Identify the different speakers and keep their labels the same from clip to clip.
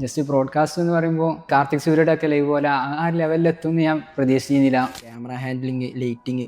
Speaker 1: Just broadcast എന്ന് പറയുമ്പോൾ കാർത്തിക് സൂര്യയുടെ ഒക്കെ ലൈവ് പോലെ ആ ലെവലിൽ എത്തുമെന്ന് ഞാൻ പ്രതീക്ഷിച്ചിരുന്നില്ല.
Speaker 2: ക്യാമറ ഹാൻഡ്ലിങ്, ലൈറ്റിങ്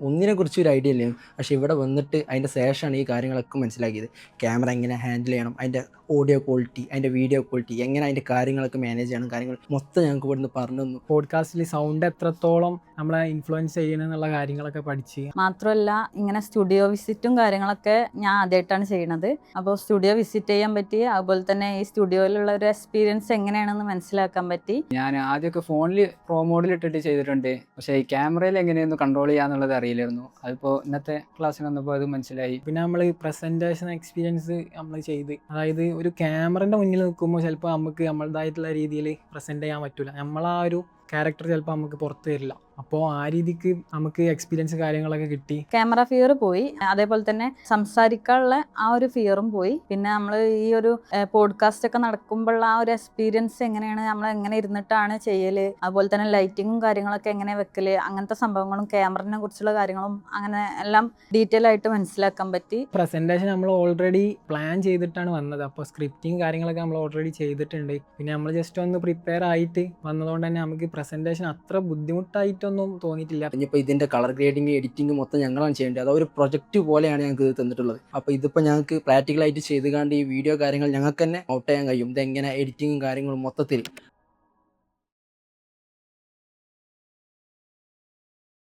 Speaker 2: ഒന്നിനെ കുറിച്ച് ഒരു ഐഡിയ ഇല്ല. പക്ഷേ ഇവിടെ വന്നിട്ട് അതിൻ്റെ ശേഷമാണ് ഈ കാര്യങ്ങളൊക്കെ മനസ്സിലാക്കിയത്. ക്യാമറ എങ്ങനെ ഹാൻഡിൽ ചെയ്യണം, അതിൻ്റെ ഓഡിയോ ക്വാളിറ്റി, അതിൻ്റെ വീഡിയോ ക്വാളിറ്റി, എങ്ങനെ അതിൻ്റെ കാര്യങ്ങളൊക്കെ മാനേജ് ചെയ്യണം, കാര്യങ്ങൾ മൊത്തം ഞങ്ങൾക്ക് ഇവിടുന്ന് പറഞ്ഞു തന്നു.
Speaker 3: പോഡ്കാസ്റ്റിൽ സൗണ്ട് എത്രത്തോളം നമ്മളെ ഇൻഫ്ലുവൻസ് ചെയ്യണമെന്നുള്ള കാര്യങ്ങളൊക്കെ പഠിച്ച്.
Speaker 4: മാത്രമല്ല ഇങ്ങനെ സ്റ്റുഡിയോ വിസിറ്റും കാര്യങ്ങളൊക്കെ ഞാൻ ആദ്യമായിട്ടാണ് ചെയ്യണത്. അപ്പോൾ സ്റ്റുഡിയോ വിസിറ്റ് ചെയ്യാൻ പറ്റി, അതുപോലെ തന്നെ ഈ സ്റ്റുഡിയോയിലുള്ള ഒരു എക്സ്പീരിയൻസ് എങ്ങനെയാണെന്ന് മനസ്സിലാക്കാൻ പറ്റി.
Speaker 1: ഞാൻ ആദ്യമൊക്കെ ഫോണിൽ പ്രോ മോഡിൽ ഇട്ടിട്ട് ചെയ്തിട്ടുണ്ട്, പക്ഷേ ഈ ക്യാമറയിൽ എങ്ങനെയൊന്ന് കൺട്രോൾ ചെയ്യാന്നുള്ളത് അറിയില്ലായിരുന്നു. അതിപ്പോൾ ഇന്നത്തെ ക്ലാസ്സിൽ വന്നപ്പോൾ അത് മനസ്സിലായി.
Speaker 3: പിന്നെ നമ്മൾ പ്രസൻറ്റേഷൻ എക്സ്പീരിയൻസ് നമ്മൾ ചെയ്ത്, അതായത് ഒരു ക്യാമറൻ്റെ മുന്നിൽ നിൽക്കുമ്പോൾ ചിലപ്പോൾ നമുക്ക് നമ്മളതായിട്ടുള്ള രീതിയിൽ പ്രസൻറ്റ് ചെയ്യാൻ പറ്റില്ല. നമ്മളാ ഒരു ക്യാരക്ടർ ചിലപ്പോൾ നമുക്ക് പുറത്ത് വരില്ല. അപ്പോൾ ആ രീതിക്ക് നമുക്ക് എക്സ്പീരിയൻസ് കാര്യങ്ങളൊക്കെ കിട്ടി.
Speaker 4: ക്യാമറ ഫിയർ പോയി, അതേപോലെ തന്നെ സംസാരിക്കാനുള്ള ആ ഒരു ഫിയറും പോയി. പിന്നെ നമ്മൾ ഈ ഒരു പോഡ്കാസ്റ്റ് ഒക്കെ നടക്കുമ്പോഴുള്ള ആ ഒരു എക്സ്പീരിയൻസ് എങ്ങനെയാണ്, നമ്മൾ എങ്ങനെ ഇരുന്നിട്ടാണ് ചെയ്യല്, അതുപോലെ തന്നെ ലൈറ്റിങ്ങും കാര്യങ്ങളൊക്കെ എങ്ങനെ വെക്കല്, അങ്ങനത്തെ സംഭവങ്ങളും ക്യാമറനെ കുറിച്ചുള്ള കാര്യങ്ങളും അങ്ങനെ എല്ലാം ഡീറ്റെയിൽ ആയിട്ട് മനസ്സിലാക്കാൻ പറ്റി.
Speaker 3: പ്രസൻറ്റേഷൻ നമ്മൾ ഓൾറെഡി പ്ലാൻ ചെയ്തിട്ടാണ് വന്നത്. അപ്പോൾ സ്ക്രിപ്റ്റിങ് കാര്യങ്ങളൊക്കെ നമ്മൾ ഓൾറെഡി ചെയ്തിട്ടുണ്ട്. പിന്നെ നമ്മൾ ജസ്റ്റ് ഒന്ന് പ്രിപ്പയർ ആയിട്ട് വന്നതുകൊണ്ട് തന്നെ നമുക്ക് പ്രസൻറ്റേഷൻ അത്ര ബുദ്ധിമുട്ടായിട്ടൊന്നും തോന്നിയിട്ടില്ല.
Speaker 2: ഇനിയിപ്പോൾ ഇതിൻ്റെ കളർ ഗ്രേഡിങ്, എഡിറ്റിംഗ് മൊത്തം ഞങ്ങളാണ് ചെയ്യേണ്ടത്. അതൊരു പ്രൊജക്റ്റ് പോലെയാണ് ഞങ്ങൾക്ക് ഇത് തന്നിട്ടുള്ളത്. അപ്പോൾ ഇതിപ്പോൾ ഞങ്ങൾക്ക് പ്രാക്ടിക്കലായിട്ട് ചെയ്ത് കണ്ട് ഈ വീഡിയോ കാര്യങ്ങൾ ഞങ്ങൾക്ക് തന്നെ ഔട്ട് ചെയ്യാൻ കഴിയും. ഇതെങ്ങനെ എഡിറ്റിങ്ങും കാര്യങ്ങളും മൊത്തത്തിൽ